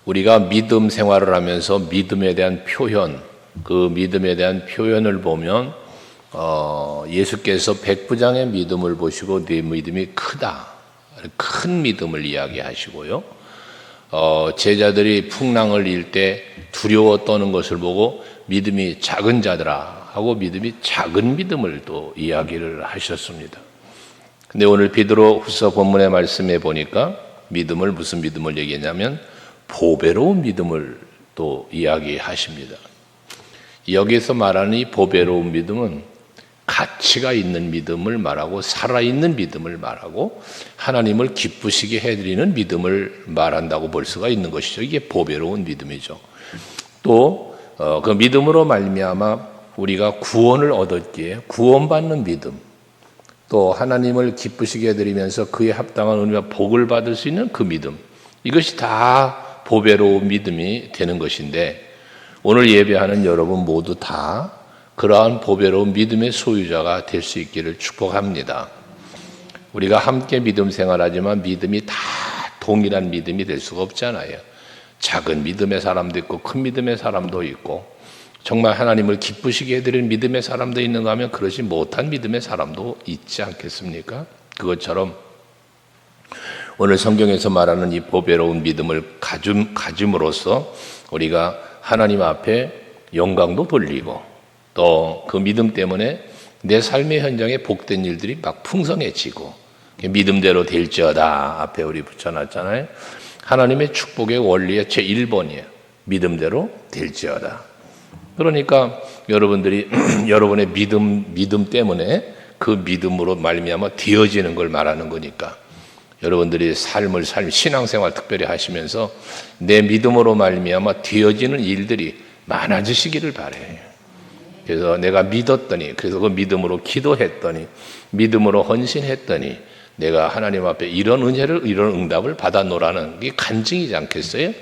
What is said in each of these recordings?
우리가 믿음 생활을 하면서 믿음에 대한 표현, 그 믿음에 대한 표현을 보면 예수께서 백부장의 믿음을 보시고 네 믿음이 크다, 큰 믿음을 이야기하시고요. 제자들이 풍랑을 일 때 두려워 떠는 것을 보고 믿음이 작은 자들아 하고 믿음이 작은 믿음을 또 이야기를 하셨습니다. 근데 오늘 베드로 후서 본문의 말씀에 보니까 믿음을, 무슨 믿음을 얘기했냐면 보배로운 믿음을 또 이야기하십니다. 여기서 말하는 이 보배로운 믿음은 가치가 있는 믿음을 말하고 살아있는 믿음을 말하고 하나님을 기쁘시게 해드리는 믿음을 말한다고 볼 수가 있는 것이죠. 이게 보배로운 믿음이죠. 또 그 믿음으로 말미암아 우리가 구원을 얻었기에 구원받는 믿음, 또 하나님을 기쁘시게 해드리면서 그에 합당한 은혜와 복을 받을 수 있는 그 믿음, 이것이 다 보배로운 믿음이 되는 것인데 오늘 예배하는 여러분 모두 다 그러한 보배로운 믿음의 소유자가 될 수 있기를 축복합니다. 우리가 함께 믿음 생활하지만 믿음이 다 동일한 믿음이 될 수가 없잖아요. 작은 믿음의 사람도 있고 큰 믿음의 사람도 있고 정말 하나님을 기쁘시게 해드리는 믿음의 사람도 있는가 하면 그러지 못한 믿음의 사람도 있지 않겠습니까? 그것처럼 오늘 성경에서 말하는 이 보배로운 믿음을 가짐으로써 우리가 하나님 앞에 영광도 돌리고 또 그 믿음 때문에 내 삶의 현장에 복된 일들이 막 풍성해지고 믿음대로 될지어다 앞에 우리 붙여놨잖아요. 하나님의 축복의 원리의 제1번이에요. 믿음대로 될지어다. 그러니까 여러분들이 여러분의 믿음 때문에 그 믿음으로 말미암아 되어지는 걸 말하는 거니까 여러분들이 신앙생활 특별히 하시면서 내 믿음으로 말미암아 되어지는 일들이 많아지시기를 바래요. 그래서 내가 믿었더니, 그래서 그 믿음으로 기도했더니, 믿음으로 헌신했더니 내가 하나님 앞에 이런 은혜를, 이런 응답을 받아노라는 게 간증이지 않겠어요?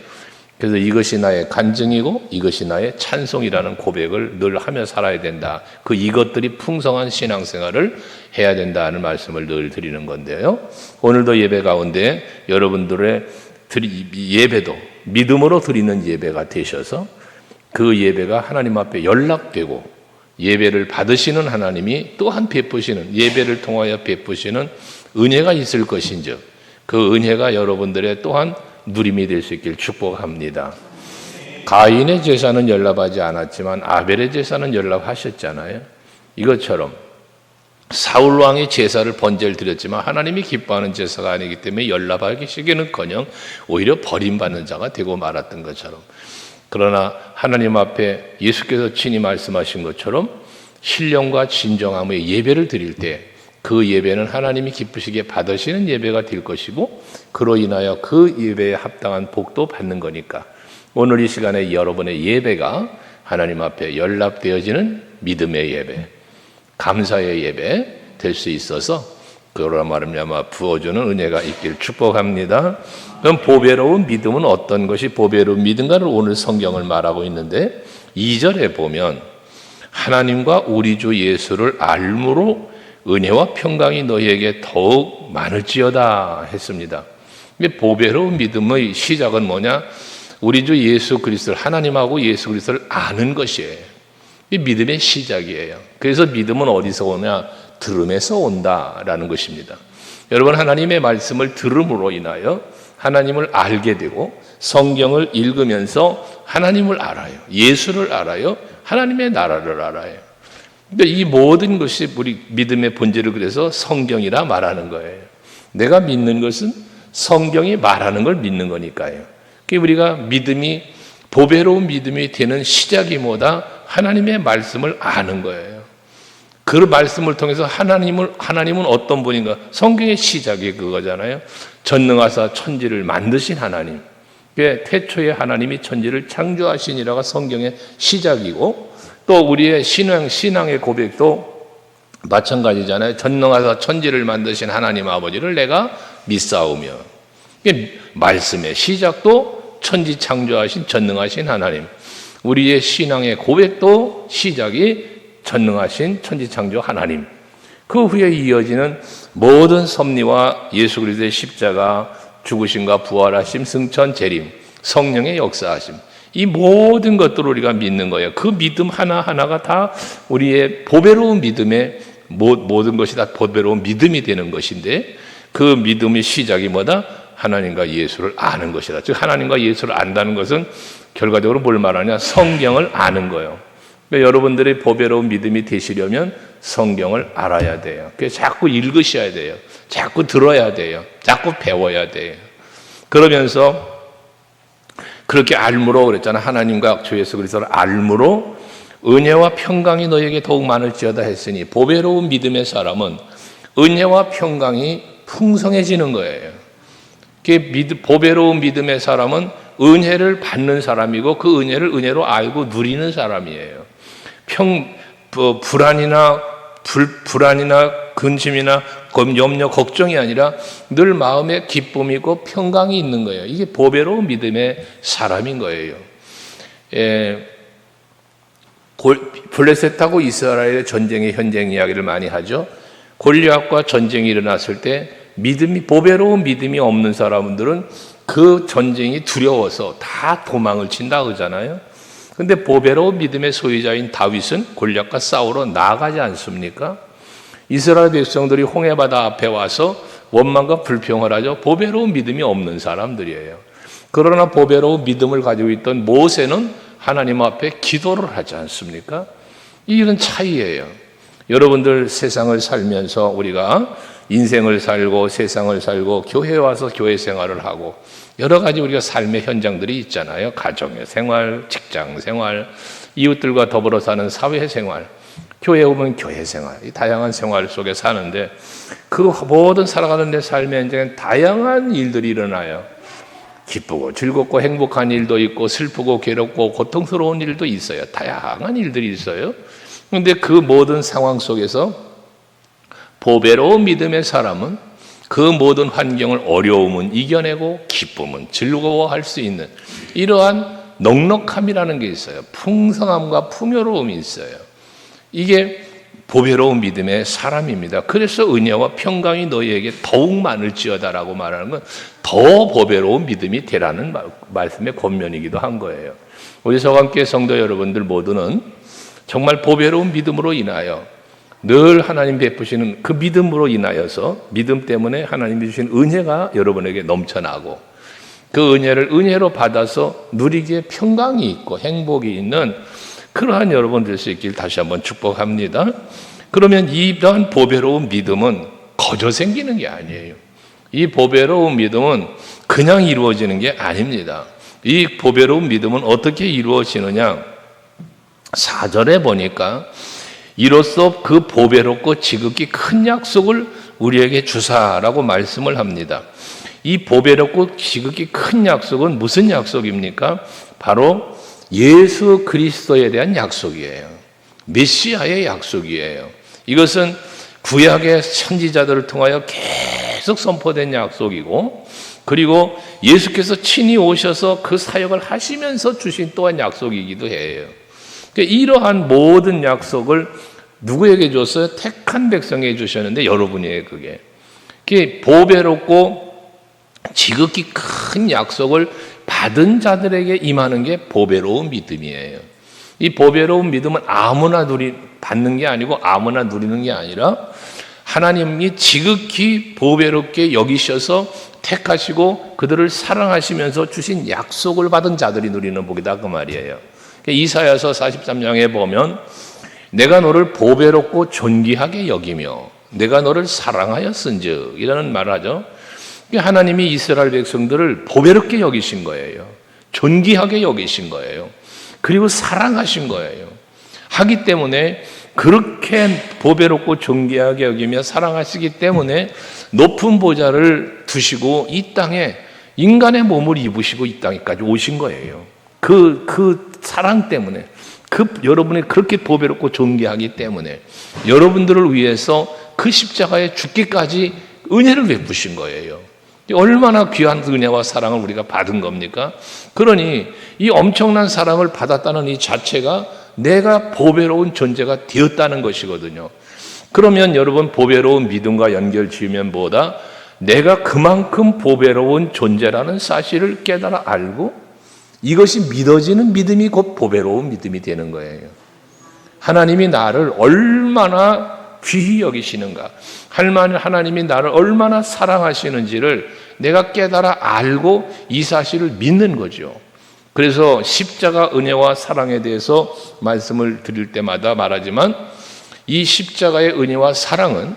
그래서 이것이 나의 간증이고 이것이 나의 찬송이라는 고백을 늘 하며 살아야 된다. 이것들이 풍성한 신앙생활을 해야 된다는 말씀을 늘 드리는 건데요. 오늘도 예배 가운데 여러분들의 예배도 믿음으로 드리는 예배가 되셔서 그 예배가 하나님 앞에 연락되고 예배를 받으시는 하나님이 또한 베푸시는, 예배를 통하여 베푸시는 은혜가 있을 것인즉 그 은혜가 여러분들의 또한 누림이 될 수 있길 축복합니다. 가인의 제사는 연락하지 않았지만 아벨의 제사는 연락하셨잖아요. 이것처럼 사울 왕이 제사를 번제를 드렸지만 하나님이 기뻐하는 제사가 아니기 때문에 연락하기시기는커녕 오히려 버림받는 자가 되고 말았던 것처럼, 그러나 하나님 앞에 예수께서 친히 말씀하신 것처럼 신령과 진정함의 예배를 드릴 때 그 예배는 하나님이 기쁘시게 받으시는 예배가 될 것이고 그로 인하여 그 예배에 합당한 복도 받는 거니까 오늘 이 시간에 여러분의 예배가 하나님 앞에 연락되어지는 믿음의 예배, 감사의 예배 될 수 있어서 그러나 말미암아 부어주는 은혜가 있길 축복합니다. 그럼 보배로운 믿음은 어떤 것이 보배로운 믿음가를 오늘 성경을 말하고 있는데 2절에 보면 하나님과 우리 주 예수를 알므로 은혜와 평강이 너희에게 더욱 많을지어다 했습니다. 보배로운 믿음의 시작은 뭐냐? 우리 주 예수 그리스도를, 하나님하고 예수 그리스도를 아는 것이에요. 이 믿음의 시작이에요. 그래서 믿음은 어디서 오냐? 들음에서 온다라는 것입니다. 여러분, 하나님의 말씀을 들음으로 인하여 하나님을 알게 되고 성경을 읽으면서 하나님을 알아요. 예수를 알아요. 하나님의 나라를 알아요. 근데 이 모든 것이 우리 믿음의 본질을 그래서 성경이라 말하는 거예요. 내가 믿는 것은 성경이 말하는 걸 믿는 거니까요. 우리가 믿음이, 보배로운 믿음이 되는 시작이 뭐다? 하나님의 말씀을 아는 거예요. 그 말씀을 통해서 하나님은 어떤 분인가? 성경의 시작이 그거잖아요. 전능하사 천지를 만드신 하나님. 태초에 하나님이 천지를 창조하시니라가 성경의 시작이고, 또 우리의 신앙의 고백도 마찬가지잖아요. 전능하사 천지를 만드신 하나님 아버지를 내가 믿사오며, 말씀의 시작도 천지 창조하신 전능하신 하나님, 우리의 신앙의 고백도 시작이 전능하신 천지 창조 하나님, 그 후에 이어지는 모든 섭리와 예수 그리스도의 십자가, 죽으심과 부활하심, 승천, 재림, 성령의 역사하심. 이 모든 것들을 우리가 믿는 거예요. 그 믿음 하나하나가 다 우리의 보배로운 믿음의 모든 것이 다 보배로운 믿음이 되는 것인데, 그 믿음의 시작이 뭐다? 하나님과 예수를 아는 것이다. 즉 하나님과 예수를 안다는 것은 결과적으로 뭘 말하냐? 성경을 아는 거예요. 그러니까 여러분들의 보배로운 믿음이 되시려면 성경을 알아야 돼요. 그래서 자꾸 읽으셔야 돼요. 자꾸 들어야 돼요. 자꾸 배워야 돼요. 그러면서 그렇게 알므로 그랬잖아. 하나님과 주 예수 그리스도를 알므로 은혜와 평강이 너에게 더욱 많을지어다 했으니, 보배로운 믿음의 사람은 은혜와 평강이 풍성해지는 거예요. 보배로운 믿음의 사람은 은혜를 받는 사람이고 그 은혜를 은혜로 알고 누리는 사람이에요. 불안이나 근심이나 염려, 걱정이 아니라 늘 마음에 기쁨이고 평강이 있는 거예요. 이게 보배로운 믿음의 사람인 거예요. 블레셋하고 이스라엘의 전쟁의 현장 이야기를 많이 하죠. 골리앗과 전쟁이 일어났을 때 보배로운 믿음이 없는 사람들은 그 전쟁이 두려워서 다 도망을 친다 그러잖아요. 근데 보배로운 믿음의 소유자인 다윗은 골리앗과 싸우러 나가지 않습니까? 이스라엘 백성들이 홍해바다 앞에 와서 원망과 불평을 하죠. 보배로운 믿음이 없는 사람들이에요. 그러나 보배로운 믿음을 가지고 있던 모세는 하나님 앞에 기도를 하지 않습니까? 이런 차이예요. 여러분들 세상을 살면서 우리가 인생을 살고 세상을 살고 교회에 와서 교회 생활을 하고 여러 가지 우리가 삶의 현장들이 있잖아요. 가정의 생활, 직장 생활, 이웃들과 더불어 사는 사회 생활, 교회에 오면 교회 생활, 이 다양한 생활 속에 사는데 그 모든 살아가는 내 삶의 현장에 다양한 일들이 일어나요. 기쁘고 즐겁고 행복한 일도 있고 슬프고 괴롭고 고통스러운 일도 있어요. 다양한 일들이 있어요. 그런데 그 모든 상황 속에서 보배로운 믿음의 사람은 그 모든 환경을 어려움은 이겨내고 기쁨은 즐거워할 수 있는 이러한 넉넉함이라는 게 있어요. 풍성함과 풍요로움이 있어요. 이게 보배로운 믿음의 사람입니다. 그래서 은혜와 평강이 너희에게 더욱 많을지어다라고 말하는 건 더 보배로운 믿음이 되라는 말씀의 권면이기도 한 거예요. 우리 서강교회 성도 여러분들 모두는 정말 보배로운 믿음으로 인하여 늘 하나님 베푸시는 그 믿음으로 인하여서 믿음 때문에 하나님이 주신 은혜가 여러분에게 넘쳐나고 그 은혜를 은혜로 받아서 누리기에 평강이 있고 행복이 있는 그러한 여러분 될 수 있길 다시 한번 축복합니다. 그러면 이러한 보배로운 믿음은 거저 생기는 게 아니에요. 이 보배로운 믿음은 그냥 이루어지는 게 아닙니다. 이 보배로운 믿음은 어떻게 이루어지느냐? 4절에 보니까 이로써 그 보배롭고 지극히 큰 약속을 우리에게 주사라고 말씀을 합니다. 이 보배롭고 지극히 큰 약속은 무슨 약속입니까? 바로 예수 그리스도에 대한 약속이에요. 메시아의 약속이에요. 이것은 구약의 선지자들을 통하여 계속 선포된 약속이고 그리고 예수께서 친히 오셔서 그 사역을 하시면서 주신 또한 약속이기도 해요. 이러한 모든 약속을 누구에게 줬어요? 택한 백성에게 주셨는데 여러분이에요. 그게 보배롭고 지극히 큰 약속을 받은 자들에게 임하는 게 보배로운 믿음이에요. 이 보배로운 믿음은 아무나 받는 게 아니고 아무나 누리는 게 아니라 하나님이 지극히 보배롭게 여기셔서 택하시고 그들을 사랑하시면서 주신 약속을 받은 자들이 누리는 복이다 그 말이에요. 이사야서 43장에 보면 내가 너를 보배롭고 존귀하게 여기며 내가 너를 사랑하였은즉 이라는 말을 하죠. 하나님이 이스라엘 백성들을 보배롭게 여기신 거예요. 존귀하게 여기신 거예요. 그리고 사랑하신 거예요. 하기 때문에 그렇게 보배롭고 존귀하게 여기며 사랑하시기 때문에 높은 보좌를 두시고 이 땅에 인간의 몸을 입으시고 이 땅에까지 오신 거예요. 그 사랑 때문에 여러분이 그렇게 보배롭고 존귀하기 때문에 여러분들을 위해서 그 십자가에 죽기까지 은혜를 베푸신 거예요. 얼마나 귀한 은혜와 사랑을 우리가 받은 겁니까? 그러니 이 엄청난 사랑을 받았다는 이 자체가 내가 보배로운 존재가 되었다는 것이거든요. 그러면 여러분 보배로운 믿음과 연결 지으면 뭐다? 내가 그만큼 보배로운 존재라는 사실을 깨달아 알고 이것이 믿어지는 믿음이 곧 보배로운 믿음이 되는 거예요. 하나님이 나를 얼마나 귀히 여기시는가, 하나님이 나를 얼마나 사랑하시는지를 내가 깨달아 알고 이 사실을 믿는 거죠. 그래서 십자가 은혜와 사랑에 대해서 말씀을 드릴 때마다 말하지만 이 십자가의 은혜와 사랑은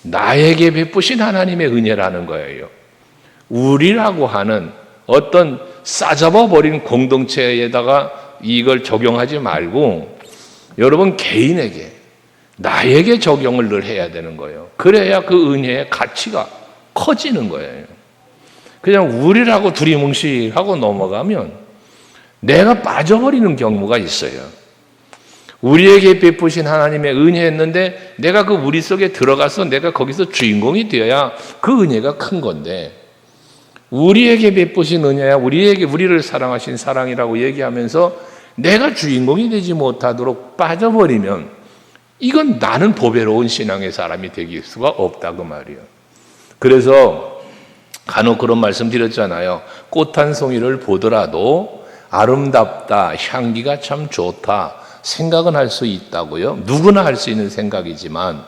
나에게 베푸신 하나님의 은혜라는 거예요. 우리라고 하는 어떤 싸잡아버린 공동체에다가 이걸 적용하지 말고 여러분 개인에게, 나에게 적용을 늘 해야 되는 거예요. 그래야 그 은혜의 가치가 커지는 거예요. 그냥 우리라고 두리뭉실하고 넘어가면 내가 빠져버리는 경우가 있어요. 우리에게 베푸신 하나님의 은혜였는데 내가 그 우리 속에 들어가서 내가 거기서 주인공이 되어야 그 은혜가 큰 건데, 우리에게 베푸신 은혜야 우리를 사랑하신 사랑이라고 얘기하면서 내가 주인공이 되지 못하도록 빠져버리면 이건 나는 보배로운 신앙의 사람이 되길 수가 없다 그 말이에요. 그래서 간혹 그런 말씀 드렸잖아요. 꽃 한 송이를 보더라도 아름답다, 향기가 참 좋다 생각은 할 수 있다고요. 누구나 할 수 있는 생각이지만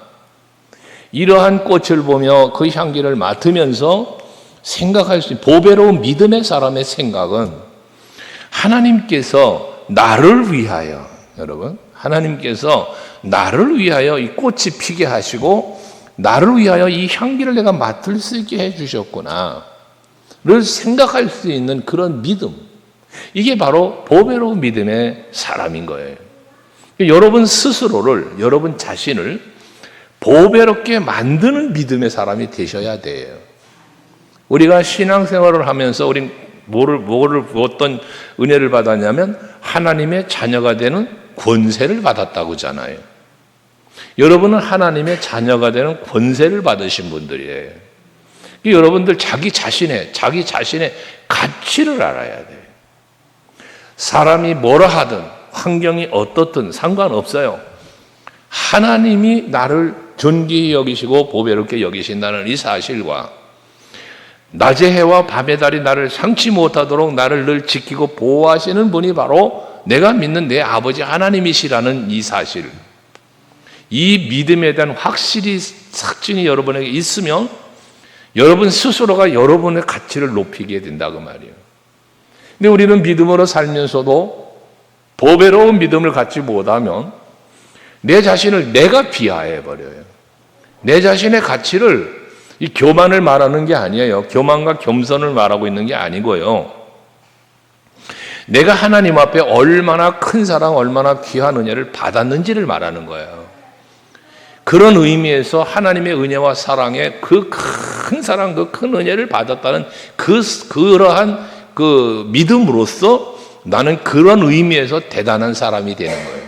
이러한 꽃을 보며 그 향기를 맡으면서 생각할 수 있는 보배로운 믿음의 사람의 생각은 하나님께서 나를 위하여, 여러분, 하나님께서 나를 위하여 이 꽃이 피게 하시고 나를 위하여 이 향기를 내가 맡을 수 있게 해주셨구나를 생각할 수 있는 그런 믿음, 이게 바로 보배로운 믿음의 사람인 거예요. 여러분 스스로를, 여러분 자신을 보배롭게 만드는 믿음의 사람이 되셔야 돼요. 우리가 신앙생활을 하면서 우린 어떤 은혜를 받았냐면 하나님의 자녀가 되는 권세를 받았다고 하잖아요. 여러분은 하나님의 자녀가 되는 권세를 받으신 분들이에요. 여러분들 자기 자신의 가치를 알아야 돼요. 사람이 뭐라 하든 환경이 어떻든 상관없어요. 하나님이 나를 존귀히 여기시고 보배롭게 여기신다는 이 사실과 낮의 해와 밤의 달이 나를 상치 못하도록 나를 늘 지키고 보호하시는 분이 바로 내가 믿는 내 아버지 하나님이시라는 이 사실, 이 믿음에 대한 확실히 확증이 여러분에게 있으면 여러분 스스로가 여러분의 가치를 높이게 된다 그 말이에요. 근데 우리는 믿음으로 살면서도 보배로운 믿음을 갖지 못하면 내 자신을 내가 비하해 버려요. 내 자신의 가치를, 이 교만을 말하는 게 아니에요. 교만과 겸손을 말하고 있는 게 아니고요. 내가 하나님 앞에 얼마나 큰 사랑, 얼마나 귀한 은혜를 받았는지를 말하는 거예요. 그런 의미에서 하나님의 은혜와 사랑의 그 큰 사랑, 그 큰 은혜를 받았다는 그러한 그 믿음으로써 나는 그런 의미에서 대단한 사람이 되는 거예요.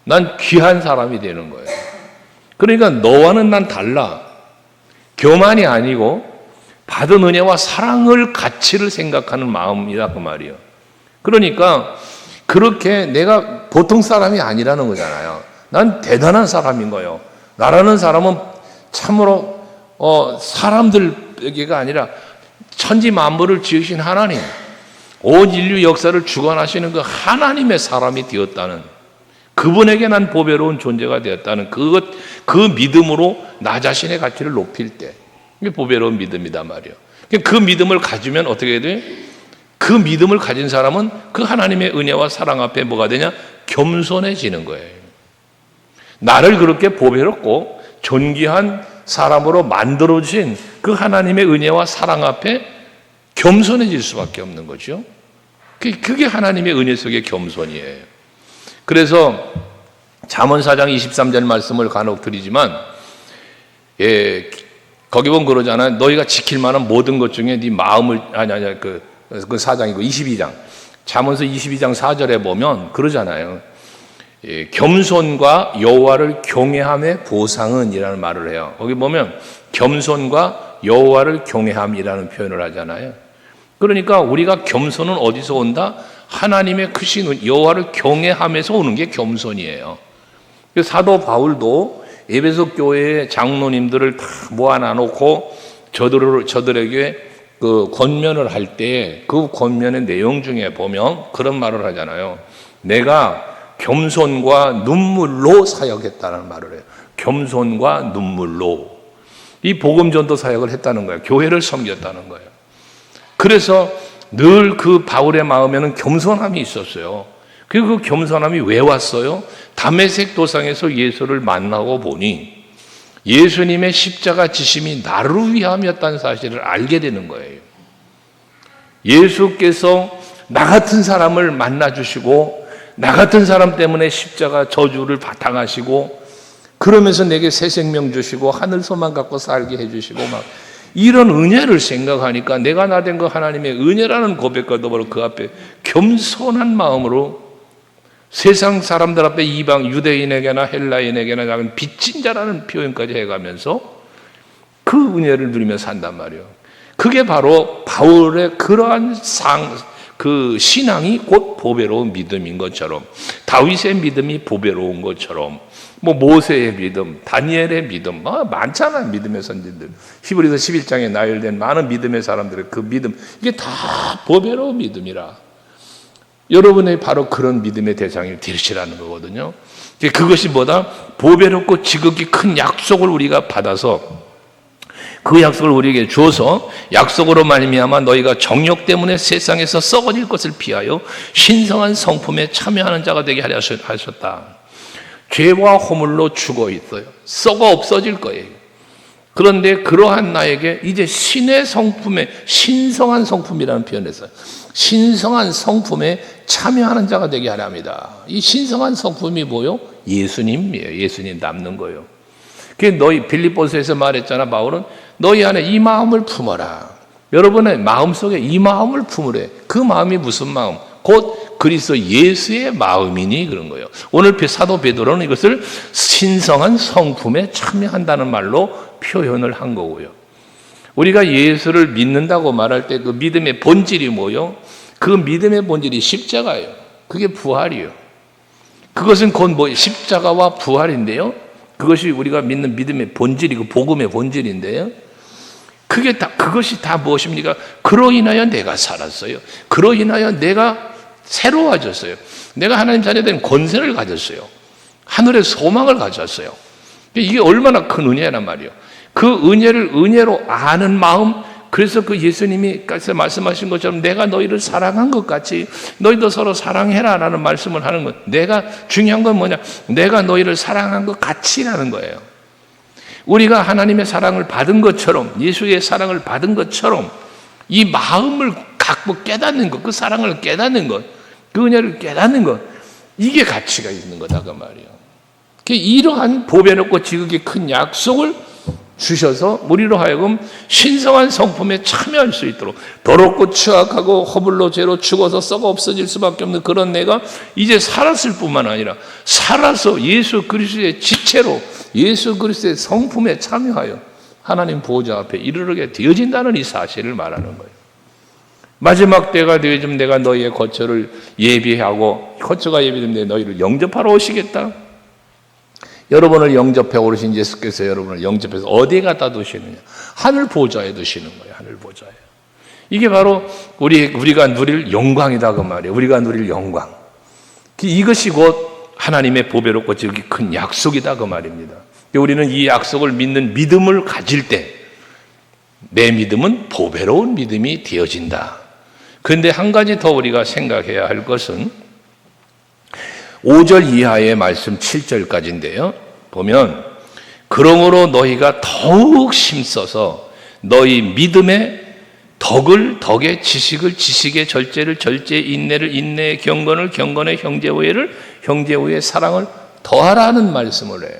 난 귀한 사람이 되는 거예요. 그러니까 너와는 난 달라. 교만이 아니고 받은 은혜와 사랑을, 가치를 생각하는 마음이다 그 말이에요. 그러니까 그렇게 내가 보통 사람이 아니라는 거잖아요. 난 대단한 사람인 거예요. 나라는 사람은 참으로 사람들에게가 아니라 천지 만물을 지으신 하나님, 온 인류 역사를 주관하시는 그 하나님의 사람이 되었다는, 그분에게 난 보배로운 존재가 되었다는 그 믿음으로 나 자신의 가치를 높일 때, 이게 보배로운 믿음이다 말이에요. 그 믿음을 가지면 어떻게 돼요? 그 믿음을 가진 사람은 그 하나님의 은혜와 사랑 앞에 뭐가 되냐? 겸손해지는 거예요. 나를 그렇게 보배롭고 존귀한 사람으로 만들어주신 그 하나님의 은혜와 사랑 앞에 겸손해질 수밖에 없는 거죠. 그게 하나님의 은혜 속의 겸손이에요. 그래서 잠언 4장 23절 말씀을 간혹 드리지만, 거기 보면 그러잖아요. 너희가 지킬 만한 모든 것 중에 네 마음을, 그 4장이고 22장, 잠언서 22장 4절에 보면 그러잖아요. 겸손과 여호와를 경외함의 보상은 이라는 말을 해요. 거기 보면 겸손과 여호와를 경외함이라는 표현을 하잖아요. 그러니까 우리가 겸손은 어디서 온다? 하나님의 크신 여호와를 경외함에서 오는 게 겸손이에요. 사도 바울도 에베소 교회의 장로님들을 다 모아놔 놓고 저들에게 그 권면을 할 때 그 권면의 내용 중에 보면 그런 말을 하잖아요. 내가 겸손과 눈물로 사역했다는 말을 해요. 겸손과 눈물로. 이 복음전도 사역을 했다는 거예요. 교회를 섬겼다는 거예요. 그래서 늘 그 바울의 마음에는 겸손함이 있었어요. 그리고 그 겸손함이 왜 왔어요? 다메섹 도상에서 예수를 만나고 보니 예수님의 십자가 지심이 나를 위함이었다는 사실을 알게 되는 거예요. 예수께서 나 같은 사람을 만나주시고 나 같은 사람 때문에 십자가 저주를 바탕하시고 그러면서 내게 새 생명 주시고 하늘 소망 갖고 살게 해주시고 막 이런 은혜를 생각하니까 내가 나된 거 하나님의 은혜라는 고백과 더불어 그 앞에 겸손한 마음으로 세상 사람들 앞에 이방 유대인에게나 헬라인에게나 작은 빚진 자라는 표현까지 해가면서 그 은혜를 누리며 산단 말이에요. 그게 바로 바울의 그러한 그 신앙이 곧 보배로운 믿음인 것처럼 다윗의 믿음이 보배로운 것처럼 뭐 모세의 믿음, 다니엘의 믿음, 많잖아요. 믿음의 선진들. 히브리서 11장에 나열된 많은 믿음의 사람들의 그 믿음, 이게 다 보배로운 믿음이라. 여러분의 바로 그런 믿음의 대상이 되시라는 거거든요. 그것이 뭐다? 보배롭고 지극히 큰 약속을 우리가 받아서 그 약속을 우리에게 주어서 약속으로 말미암아 너희가 정욕 때문에 세상에서 썩어질 것을 피하여 신성한 성품에 참여하는 자가 되게 하려 하셨다. 죄와 허물로 죽어 있어요. 썩어 없어질 거예요. 그런데 그러한 나에게 이제 신의 성품에 신성한 성품이라는 표현을 했어요. 신성한 성품에 참여하는 자가 되게 하려 합니다. 이 신성한 성품이 뭐요? 예수님이에요. 예수님 닮는 거예요. 그게 너희 빌립보서에서 말했잖아. 바울은 너희 안에 이 마음을 품어라. 여러분의 마음속에 이 마음을 품으래. 그 마음이 무슨 마음? 곧 그리스도 예수의 마음이니 그런 거예요. 오늘 사도 베드로는 이것을 신성한 성품에 참여한다는 말로 표현을 한 거고요. 우리가 예수를 믿는다고 말할 때 그 믿음의 본질이 뭐요? 그 믿음의 본질이 십자가예요. 그게 부활이에요. 그것은 곧 십자가와 부활인데요. 그것이 우리가 믿는 믿음의 본질이고 복음의 본질인데요. 그것이 다 무엇입니까? 그로 인하여 내가 살았어요. 그로 인하여 내가 새로워졌어요. 내가 하나님 자녀된 권세를 가졌어요. 하늘의 소망을 가졌어요. 이게 얼마나 큰 은혜란 말이에요. 그 은혜를 은혜로 아는 마음, 그래서 그 예수님이 말씀하신 것처럼 내가 너희를 사랑한 것 같이 너희도 서로 사랑해라 라는 말씀을 하는 것. 중요한 건 뭐냐? 내가 너희를 사랑한 것 같이라는 거예요. 우리가 하나님의 사랑을 받은 것처럼, 예수의 사랑을 받은 것처럼 이 마음을 갖고 깨닫는 것, 그 사랑을 깨닫는 것, 그 은혜를 깨닫는 것, 이게 가치가 있는 거다 그 말이에요. 이러한 보배롭고 지극히 큰 약속을 주셔서 우리로 하여금 신성한 성품에 참여할 수 있도록 더럽고 추악하고 허물로 죄로 죽어서 썩어 없어질 수밖에 없는 그런 내가 이제 살았을 뿐만 아니라 살아서 예수 그리스도의 지체로 예수 그리스도의 성품에 참여하여 하나님 보호자 앞에 이르게 되어진다는 이 사실을 말하는 거예요. 마지막 때가 되어지면 내가 너희의 거처를 예비하고 거처가 예비되면 너희를 영접하러 오시겠다. 여러분을 영접해 오르신 예수께서 여러분을 영접해서 어디에 갖다 두시느냐? 하늘 보좌에 두시는 거예요. 하늘 보좌에. 이게 바로 우리가 누릴 영광이다 그 말이에요. 우리가 누릴 영광. 이것이 곧 하나님의 보배롭고 지극히 큰 약속이다 그 말입니다. 우리는 이 약속을 믿는 믿음을 가질 때 내 믿음은 보배로운 믿음이 되어진다. 그런데 한 가지 더 우리가 생각해야 할 것은 5절 이하의 말씀 7절까지인데요. 보면 그러므로 너희가 더욱 힘써서 너희 믿음의 덕에 지식의 절제를 절제, 인내를 인내의 경건을 경건의 형제우애의 사랑을 더하라는 말씀을 해요.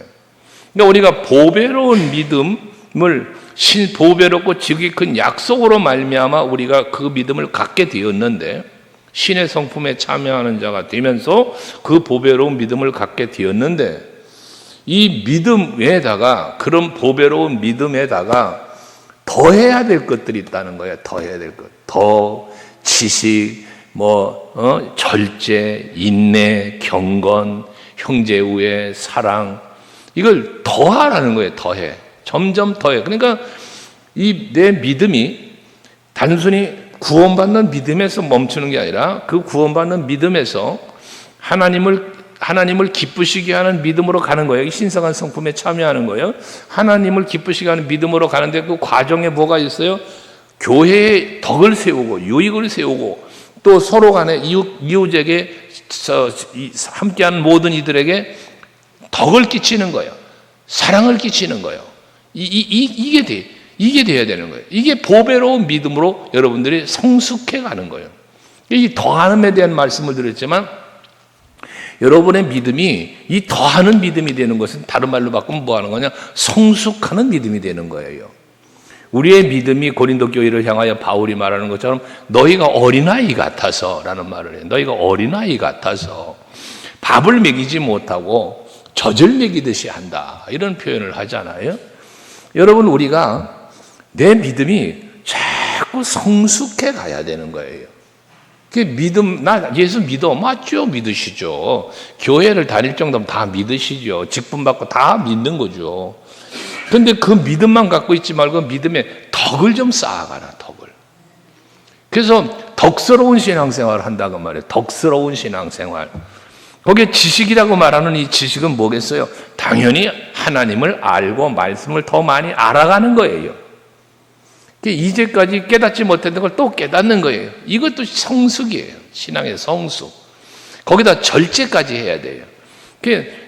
그러니까 우리가 보배로운 믿음을 보배롭고 지극히 큰 약속으로 말미암아 우리가 그 믿음을 갖게 되었는데 신의 성품에 참여하는 자가 되면서 그 보배로운 믿음을 갖게 되었는데 이 믿음에다가 그런 보배로운 믿음에다가 더해야 될 것들이 있다는 거예요. 더해야 될 것. 더 지식, 절제, 인내, 경건, 형제우애, 사랑 이걸 더하라는 거예요. 더해. 점점 더해. 그러니까 내 믿음이 단순히 구원받는 믿음에서 멈추는 게 아니라 그 구원받는 믿음에서 하나님을 기쁘시게 하는 믿음으로 가는 거예요. 신성한 성품에 참여하는 거예요. 하나님을 기쁘시게 하는 믿음으로 가는데 그 과정에 뭐가 있어요? 교회의 덕을 세우고 유익을 세우고 또 서로 간에 이웃에게 함께하는 모든 이들에게 덕을 끼치는 거예요. 사랑을 끼치는 거예요. 이게 돼야 되는 거예요. 이게 보배로운 믿음으로 여러분들이 성숙해 가는 거예요. 이 더함에 대한 말씀을 드렸지만 여러분의 믿음이 이 더하는 믿음이 되는 것은 다른 말로 바꾸면 뭐 하는 거냐? 성숙하는 믿음이 되는 거예요. 우리의 믿음이 고린도 교회를 향하여 바울이 말하는 것처럼 너희가 어린아이 같아서 라는 말을 해요. 너희가 어린아이 같아서 밥을 먹이지 못하고 젖을 먹이듯이 한다. 이런 표현을 하잖아요. 여러분, 우리가 내 믿음이 자꾸 성숙해 가야 되는 거예요. 그 믿음, 나 예수 믿어. 맞죠? 믿으시죠. 교회를 다닐 정도면 다 믿으시죠. 직분 받고 다 믿는 거죠. 근데 그 믿음만 갖고 있지 말고 믿음의 덕을 좀 쌓아가라, 덕을. 그래서 덕스러운 신앙생활을 한다고 말해요. 덕스러운 신앙생활. 거기에 지식이라고 말하는 이 지식은 뭐겠어요? 당연히 하나님을 알고 말씀을 더 많이 알아가는 거예요. 이제까지 깨닫지 못했던 걸 또 깨닫는 거예요. 이것도 성숙이에요. 신앙의 성숙. 거기다 절제까지 해야 돼요.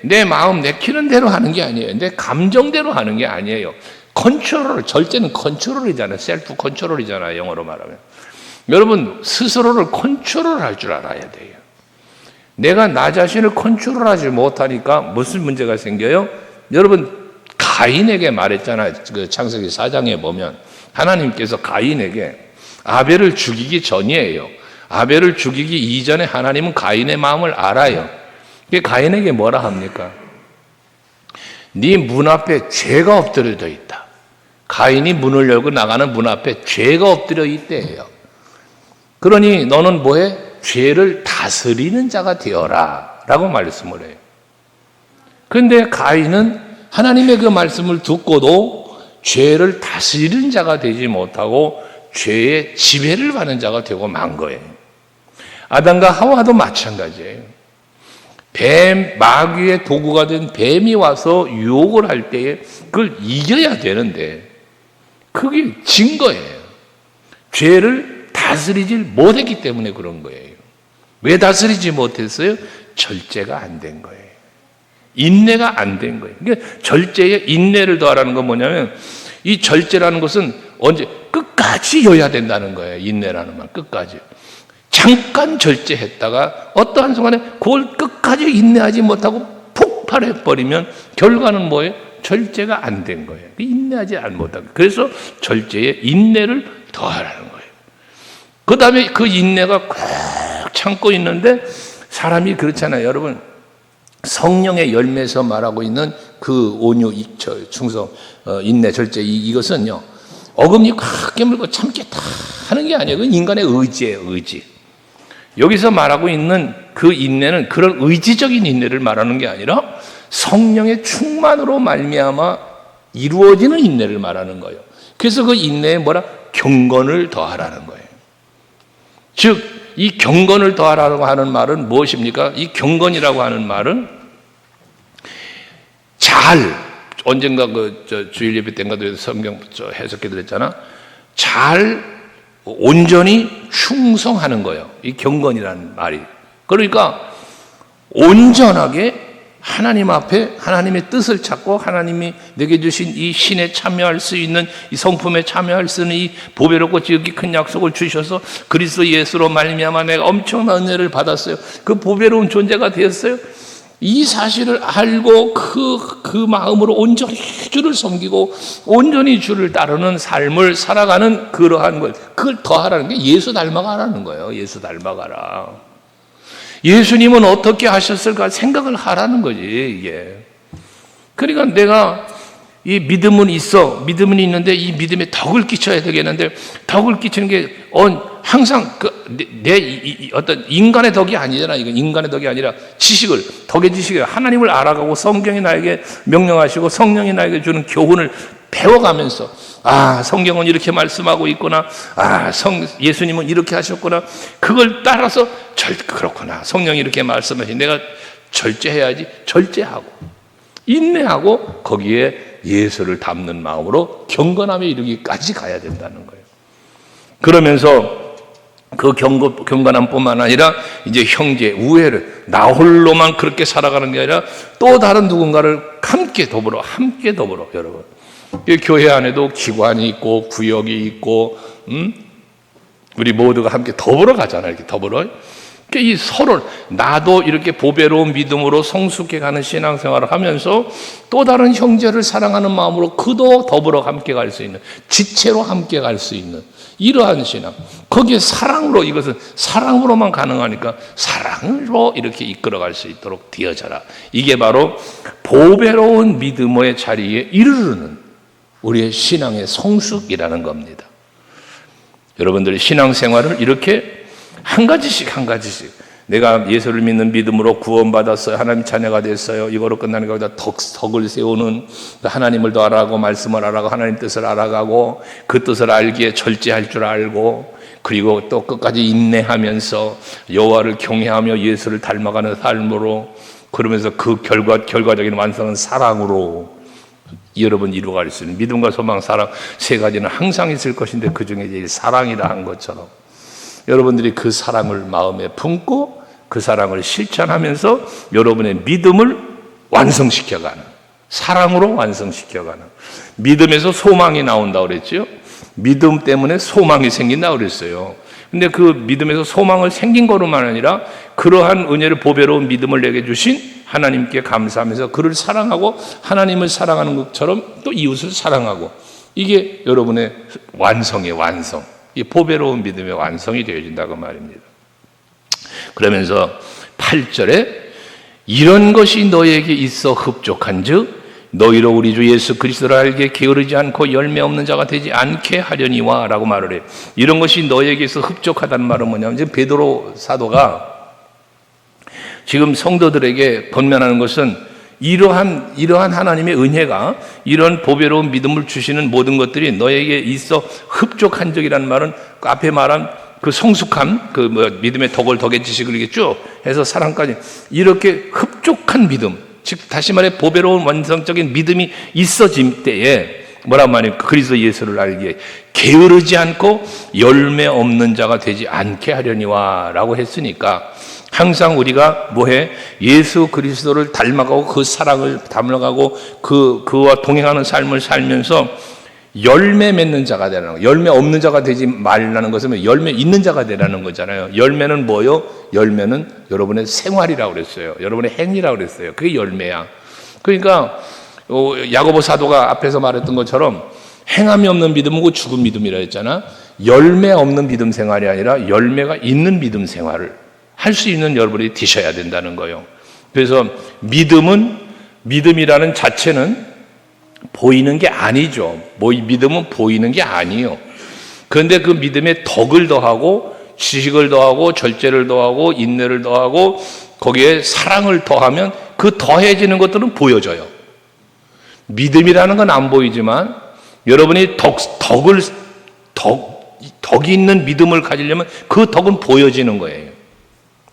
내 마음 내키는 대로 하는 게 아니에요. 내 감정대로 하는 게 아니에요. 컨트롤, 절제는 컨트롤이잖아요. 셀프 컨트롤이잖아요. 영어로 말하면. 여러분, 스스로를 컨트롤할 줄 알아야 돼요. 내가 나 자신을 컨트롤하지 못하니까 무슨 문제가 생겨요? 여러분, 가인에게 말했잖아요. 그 창세기 4장에 보면 하나님께서 가인에게 아벨을 죽이기 전이에요. 아벨을 죽이기 이전에 하나님은 가인의 마음을 알아요. 가인에게 뭐라 합니까? 네 문 앞에 죄가 엎드려져 있다. 가인이 문을 열고 나가는 문 앞에 죄가 엎드려 있대요. 그러니 너는 뭐해? 죄를 다스리는 자가 되어라 라고 말씀을 해요. 그런데 가인은 하나님의 그 말씀을 듣고도 죄를 다스리는 자가 되지 못하고 죄의 지배를 받는 자가 되고 만 거예요. 아담과 하와도 마찬가지예요. 마귀의 도구가 된 뱀이 와서 유혹을 할 때에 그걸 이겨야 되는데 그게 진 거예요. 죄를 다스리질 못했기 때문에 그런 거예요. 왜 다스리지 못했어요? 절제가 안 된 거예요. 인내가 안 된 거예요. 그러니까 절제에 인내를 더하라는 건 뭐냐면 이 절제라는 것은 언제 끝까지 여야 된다는 거예요. 인내라는 말 끝까지. 잠깐 절제했다가 어떠한 순간에 그걸 끝까지 인내하지 못하고 폭발해버리면 결과는 뭐예요? 절제가 안 된 거예요. 인내하지 못하고. 그래서 절제에 인내를 더하라는 거예요. 그 다음에 그 인내가 꼭 참고 있는데 사람이 그렇잖아요. 여러분, 성령의 열매에서 말하고 있는 그 온유, 충성, 인내, 절제 이것은요. 어금니 꽉 깨물고 참겠다 하는 게 아니에요. 그건 인간의 의지예요. 의지. 여기서 말하고 있는 그 인내는 그런 의지적인 인내를 말하는 게 아니라 성령의 충만으로 말미암아 이루어지는 인내를 말하는 거예요. 그래서 그 인내에 뭐라? 경건을 더하라는 거예요. 즉, 이 경건을 더하라고 하는 말은 무엇입니까? 이 경건이라고 하는 말은 언젠가 주일 예배 때인가도 성경 해석해 드렸잖아. 온전히 충성하는 거예요. 이 경건이라는 말이. 그러니까 온전하게 하나님 앞에 하나님의 뜻을 찾고 하나님이 내게 주신 이 신에 참여할 수 있는 이 성품에 참여할 수 있는 이 보배롭고 지극히 큰 약속을 주셔서 그리스도 예수로 말미암아 내가 엄청난 은혜를 받았어요. 그 보배로운 존재가 되었어요. 이 사실을 알고 그 마음으로 온전히 주를 섬기고 온전히 주를 따르는 삶을 살아가는 그러한 것, 그걸 더하라는 게 예수 닮아가라는 거예요. 예수 닮아가라. 예수님은 어떻게 하셨을까 생각을 하라는 거지, 이게. 그러니까 내가 이 믿음은 믿음은 있는데 이 믿음에 덕을 끼쳐야 되겠는데 덕을 끼치는 게 항상 어떤 인간의 덕이 아니잖아. 이건 인간의 덕이 아니라 덕의 지식을 하나님을 알아가고 성경이 나에게 명령하시고 성령이 나에게 주는 교훈을 배워가면서 성경은 이렇게 말씀하고 있구나. 예수님은 이렇게 하셨구나. 그걸 따라서 그렇구나. 성령이 이렇게 말씀하시 내가 절제해야지. 절제하고 인내하고 거기에 예수를 담는 마음으로 경건함에 이르기까지 가야 된다는 거예요. 그러면서 그 경건함뿐만 아니라 이제 형제 우애를 나 홀로만 그렇게 살아가는 게 아니라 또 다른 누군가를 함께 더불어 여러분. 교회 안에도 기관이 있고 구역이 있고 우리 모두가 함께 더불어 가잖아요. 이렇게 더불어. 이 서로 나도 이렇게 보배로운 믿음으로 성숙해 가는 신앙생활을 하면서 또 다른 형제를 사랑하는 마음으로 그도 더불어 함께 갈 수 있는 지체로 함께 갈 수 있는 이러한 신앙. 거기에 사랑으로 이것은 사랑으로만 가능하니까 사랑으로 이렇게 이끌어갈 수 있도록 되어져라. 이게 바로 보배로운 믿음의 자리에 이르르는 우리의 신앙의 성숙이라는 겁니다. 여러분들이 신앙생활을 이렇게 한 가지씩 내가 예수를 믿는 믿음으로 구원받았어요. 하나님 자녀가 됐어요. 이거로 끝나는 것보다 덕을 세우는 하나님을 더 알아가고 말씀을 알아가고 하나님 뜻을 알아가고 그 뜻을 알기에 절제할 줄 알고 그리고 또 끝까지 인내하면서 여호와를 경외하며 예수를 닮아가는 삶으로 그러면서 그 결과적인 완성은 사랑으로 여러분 이루어갈 수 있는 믿음과 소망, 사랑 세 가지는 항상 있을 것인데 그 중에 제일 사랑이라 한 것처럼 여러분들이 그 사랑을 마음에 품고 그 사랑을 실천하면서 여러분의 믿음을 완성시켜가는 사랑으로 완성시켜가는 믿음에서 소망이 나온다고 그랬죠. 믿음 때문에 소망이 생긴다고 그랬어요. 근데 그 믿음에서 소망을 생긴 거로만 아니라 그러한 은혜를 보배로운 믿음을 내게 주신 하나님께 감사하면서 그를 사랑하고 하나님을 사랑하는 것처럼 또 이웃을 사랑하고 이게 여러분의 완성의 완성. 이 보배로운 믿음의 완성이 되어진다고 말입니다. 그러면서 8절에 이런 것이 너에게 있어 흡족한즉 너희로 우리 주 예수 그리스도를 알게 게으르지 않고 열매 없는 자가 되지 않게 하려니와 라고 말을 해요. 이런 것이 너에게 있어 흡족하다는 말은 뭐냐면 지금 베드로 사도가 지금 성도들에게 권면하는 것은 이러한 하나님의 은혜가 이런 보배로운 믿음을 주시는 모든 것들이 너에게 있어 흡족한 적이라는 말은 앞에 말한 그 성숙함, 믿음의 덕의 지식을 이렇게 쭉 해서 사랑까지 이렇게 흡족한 믿음, 즉 다시 말해 보배로운 완성적인 믿음이 있어질 때에 뭐란 말입니까? 그리스도 예수를 알기에 게으르지 않고 열매 없는 자가 되지 않게 하려니와 라고 했으니까 항상 우리가 뭐해? 예수 그리스도를 닮아가고 그 사랑을 담아가고 그와 동행하는 삶을 살면서 열매 맺는 자가 되라는 거. 열매 없는 자가 되지 말라는 것은 열매 있는 자가 되라는 거잖아요. 열매는 뭐요? 열매는 여러분의 생활이라고 그랬어요. 여러분의 행위라고 그랬어요. 그게 열매야. 그러니까 야고보 사도가 앞에서 말했던 것처럼 행함이 없는 믿음은 죽은 믿음이라 했잖아. 열매 없는 믿음 생활이 아니라 열매가 있는 믿음 생활을 할 수 있는 여러분이 되셔야 된다는 거예요. 그래서 믿음이라는 자체는 보이는 게 아니죠. 믿음은 보이는 게 아니에요. 그런데 그 믿음에 덕을 더하고 지식을 더하고 절제를 더하고 인내를 더하고 거기에 사랑을 더하면 그 더해지는 것들은 보여져요. 믿음이라는 건 안 보이지만 여러분이 덕이 있는 믿음을 가지려면 그 덕은 보여지는 거예요.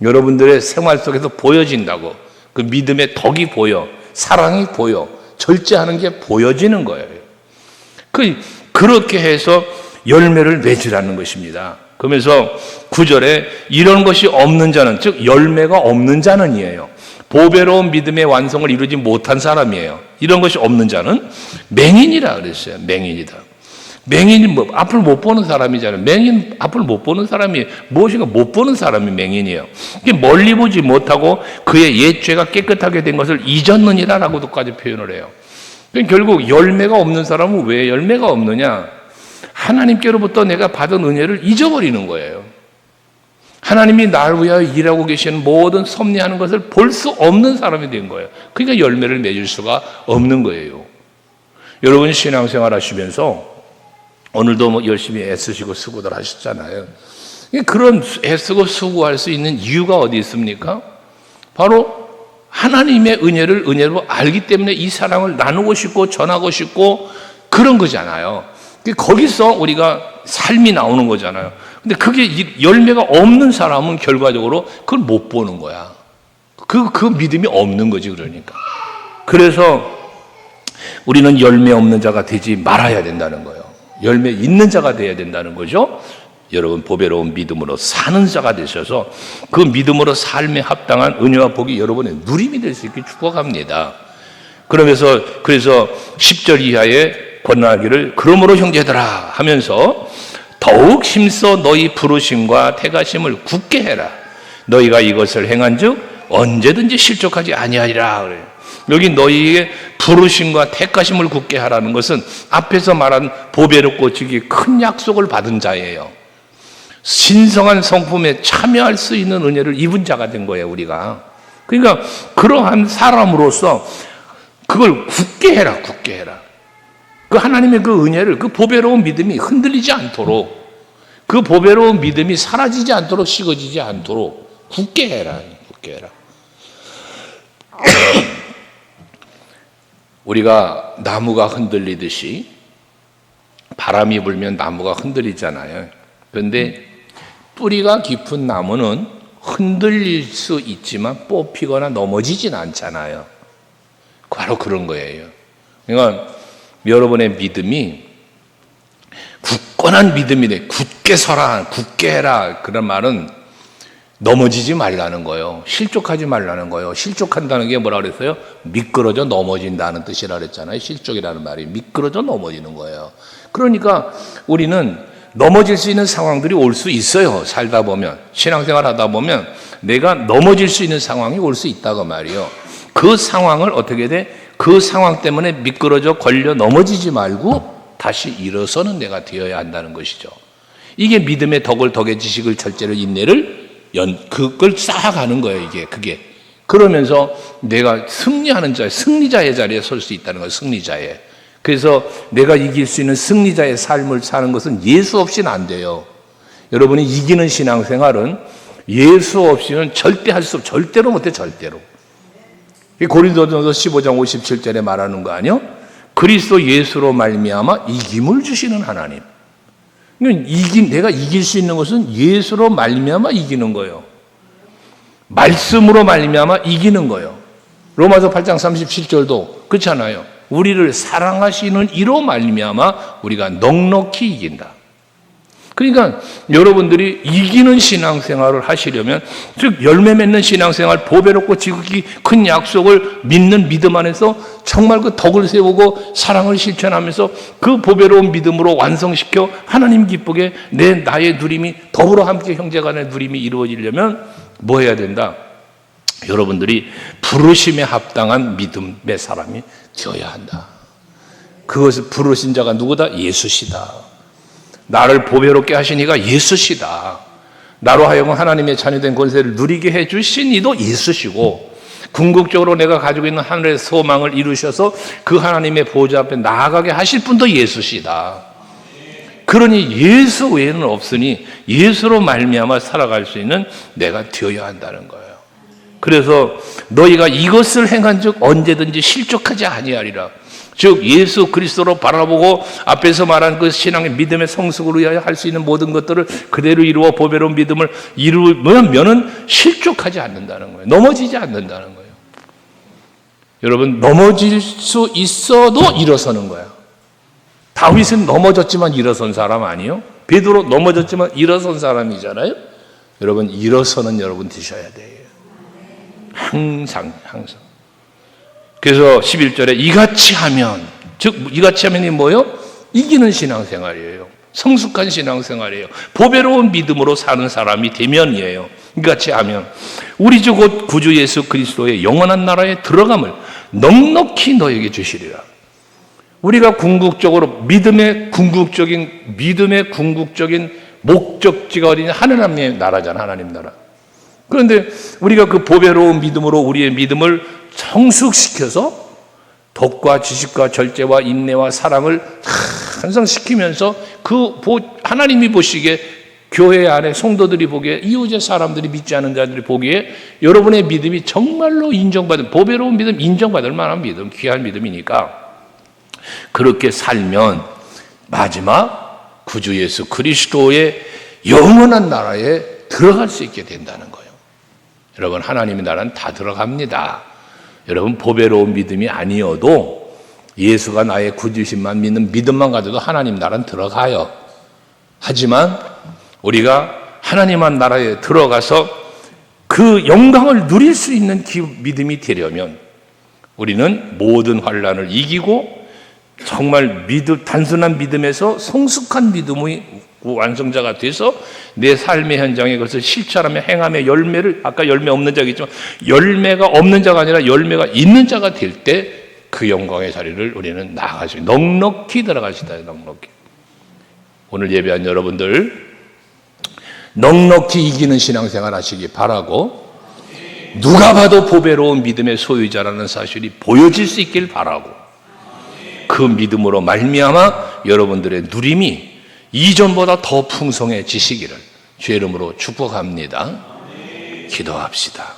여러분들의 생활 속에서 보여진다고. 그 믿음의 덕이 보여, 사랑이 보여, 절제하는 게 보여지는 거예요. 그렇게 해서 열매를 맺으라는 것입니다. 그러면서 9절에 이런 것이 없는 자는, 즉 열매가 없는 자는이에요. 보배로운 믿음의 완성을 이루지 못한 사람이에요. 이런 것이 없는 자는 맹인이라 그랬어요. 맹인이다. 맹인이 앞을 못 보는 사람이잖아요. 맹인 앞을 못 보는 사람이 무엇인가 못 보는 사람이 맹인이에요. 멀리 보지 못하고 그의 옛 죄가 깨끗하게 된 것을 잊었느니라라고도까지 표현을 해요. 결국 열매가 없는 사람은 왜 열매가 없느냐? 하나님께로부터 내가 받은 은혜를 잊어버리는 거예요. 하나님이 나를 위하여 일하고 계시는 모든 섭리하는 것을 볼 수 없는 사람이 된 거예요. 그러니까 열매를 맺을 수가 없는 거예요. 여러분 신앙생활 하시면서 오늘도 열심히 애쓰시고 수고들 하셨잖아요. 그런 애쓰고 수고할 수 있는 이유가 어디 있습니까? 바로 하나님의 은혜를 은혜로 알기 때문에 이 사랑을 나누고 싶고 전하고 싶고 그런 거잖아요. 거기서 우리가 삶이 나오는 거잖아요. 근데 그게 열매가 없는 사람은 결과적으로 그걸 못 보는 거야. 그 믿음이 없는 거지, 그러니까. 그래서 우리는 열매 없는 자가 되지 말아야 된다는 거예요. 열매 있는 자가 되어야 된다는 거죠. 여러분, 보배로운 믿음으로 사는 자가 되셔서 그 믿음으로 삶에 합당한 은혜와 복이 여러분의 누림이 될 수 있게 축복합니다. 그래서 10절 이하의 권하기를 그러므로 형제들아 하면서 더욱 힘써 너희 부르심과 택하심을 굳게 해라. 너희가 이것을 행한즉 언제든지 실족하지 아니하리라 그래요. 여기 너희의 부르심과 택하심을 굳게 하라는 것은 앞에서 말한 보배롭고 지기 큰 약속을 받은 자예요. 신성한 성품에 참여할 수 있는 은혜를 입은 자가 된 거예요, 우리가. 그러니까 그러한 사람으로서 그걸 굳게 해라, 굳게 해라. 그 하나님의 그 은혜를, 그 보배로운 믿음이 흔들리지 않도록, 그 보배로운 믿음이 사라지지 않도록, 식어지지 않도록 굳게 해라, 굳게 해라. 우리가 나무가 흔들리듯이 바람이 불면 나무가 흔들리잖아요. 그런데 뿌리가 깊은 나무는 흔들릴 수 있지만 뽑히거나 넘어지진 않잖아요. 바로 그런 거예요. 그러니까 여러분의 믿음이 굳건한 믿음이 돼. 굳게 서라, 굳게 해라. 그런 말은 넘어지지 말라는 거예요. 실족하지 말라는 거예요. 실족한다는 게 뭐라 그랬어요? 미끄러져 넘어진다는 뜻이라 그랬잖아요. 실족이라는 말이 미끄러져 넘어지는 거예요. 그러니까 우리는 넘어질 수 있는 상황들이 올 수 있어요. 살다 보면, 신앙생활 하다 보면 내가 넘어질 수 있는 상황이 올 수 있다고 말이에요. 그 상황을 어떻게 돼? 그 상황 때문에 미끄러져 걸려 넘어지지 말고 다시 일어서는 내가 되어야 한다는 것이죠. 이게 믿음의 덕을 지식을 절제를 인내를 그걸 쌓아가는 거예요. 그게 그러면서 내가 승리하는 자, 승리자의 자리에 설 수 있다는 거예요. 승리자의. 그래서 내가 이길 수 있는 승리자의 삶을 사는 것은 예수 없이는 안 돼요. 여러분이 이기는 신앙생활은 예수 없이는 절대 할 수 없어요. 절대로 못해, 절대로. 고린도전서 15장 57절에 말하는 거 아니요? 그리스도 예수로 말미암아 이김을 주시는 하나님. 내가 이길 수 있는 것은 예수로 말미암아 이기는 거예요. 말씀으로 말미암아 이기는 거예요. 로마서 8장 37절도 그렇잖아요. 우리를 사랑하시는 이로 말미암아 우리가 넉넉히 이긴다. 그러니까 여러분들이 이기는 신앙생활을 하시려면, 즉 열매 맺는 신앙생활, 보배롭고 지극히 큰 약속을 믿는 믿음 안에서 정말 그 덕을 세우고 사랑을 실천하면서 그 보배로운 믿음으로 완성시켜 하나님 기쁘게 나의 누림이 더불어 함께 형제간의 누림이 이루어지려면 뭐 해야 된다? 여러분들이 부르심에 합당한 믿음의 사람이 되어야 한다. 그것을 부르신 자가 누구다? 예수시다. 나를 보배롭게 하신 이가 예수시다. 나로 하여금 하나님의 자녀된 권세를 누리게 해주신 이도 예수시고, 궁극적으로 내가 가지고 있는 하늘의 소망을 이루셔서 그 하나님의 보좌 앞에 나아가게 하실 분도 예수시다. 그러니 예수 외에는 없으니 예수로 말미암아 살아갈 수 있는 내가 되어야 한다는 거예요. 그래서 너희가 이것을 행한즉 언제든지 실족하지 아니하리라. 즉 예수 그리스도로 바라보고 앞에서 말한 그 신앙의 믿음의 성숙을 위하여 할 수 있는 모든 것들을 그대로 이루어 보배로운 믿음을 이루면은 실족하지 않는다는 거예요. 넘어지지 않는다는 거예요. 여러분, 넘어질 수 있어도 일어서는 거예요. 다윗은 넘어졌지만 일어선 사람 아니에요? 베드로 넘어졌지만 일어선 사람이잖아요. 여러분, 일어서는 여러분 되셔야 돼요. 항상. 그래서 11절에 이같이 하면, 즉 이같이 하면이 뭐예요? 이기는 신앙생활이에요. 성숙한 신앙생활이에요. 보배로운 믿음으로 사는 사람이 되면이에요. 이같이 하면 우리 주 곧 구주 예수 그리스도의 영원한 나라에 들어감을 넉넉히 너에게 주시리라. 우리가 궁극적으로 믿음의 궁극적인 목적지가 어디냐? 하나님의 나라잖아. 하나님 나라. 그런데 우리가 그 보배로운 믿음으로 우리의 믿음을 성숙시켜서 덕과 지식과 절제와 인내와 사랑을 완성시키면서 하나님이 보시기에, 교회 안에 성도들이 보기에, 이웃의 사람들이 믿지 않는 자들이 보기에 여러분의 믿음이 정말로 인정받은, 보배로운 믿음, 인정받을 만한 믿음, 귀한 믿음이니까 그렇게 살면 마지막 구주 예수 그리스도의 영원한 나라에 들어갈 수 있게 된다는 거예요. 여러분, 하나님의 나라는 다 들어갑니다. 여러분, 보배로운 믿음이 아니어도 예수가 나의 구주심만 믿는 믿음만 가져도 하나님 나라는 들어가요. 하지만 우리가 하나님의 나라에 들어가서 그 영광을 누릴 수 있는 믿음이 되려면 우리는 모든 환난을 이기고 정말 단순한 믿음에서 성숙한 믿음의 완성자가 돼서 내 삶의 현장에 그것을 실천하며 행하며 열매를, 아까 열매 없는 자가 있지만 열매가 없는 자가 아니라 열매가 있는 자가 될 때 그 영광의 자리를 우리는 나아가시고 넉넉히 들어가시다. 넉넉히. 오늘 예배한 여러분들 넉넉히 이기는 신앙생활 하시기 바라고, 누가 봐도 보배로운 믿음의 소유자라는 사실이 보여질 수 있길 바라고, 그 믿음으로 말미암아 여러분들의 누림이 이전보다 더 풍성해지시기를 주의 이름으로 축복합니다. 기도합시다.